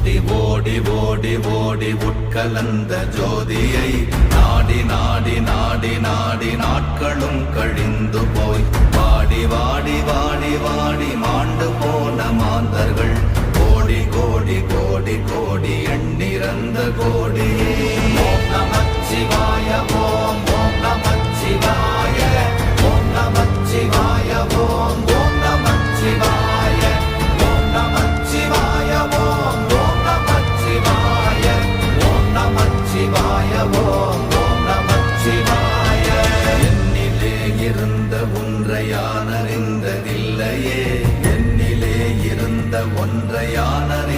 ஓடி ஓடி ஓடி ஓடி உட்கலந்த ஜோதியை நாடி நாடி நாடி நாடி நாட்களும் கழிந்து போய் வாடி வாடி வாடி வாடி மாண்டு போன மாந்தர்கள் கோடி கோடி கோடி கோடி எண்ணிறந்த கோடி. ஓம் நமச்சிவாய ஓம் ஓம் நமச்சிவாய ஓம் நமச்சிவாய ஓம் ஓம் நமச்சிவாய ஓம் நமச்சிவாய ஓம் ஓம் நமச்சிவாய ஓம் நமச்சிவாய ஓம் ஓம் நமச்சிவாய. என்னிலே இருந்த ஒன்றை யானறிந்ததில்லையே, என்னிலே இருந்த ஒன்றை யானறிந்ததில்லையே,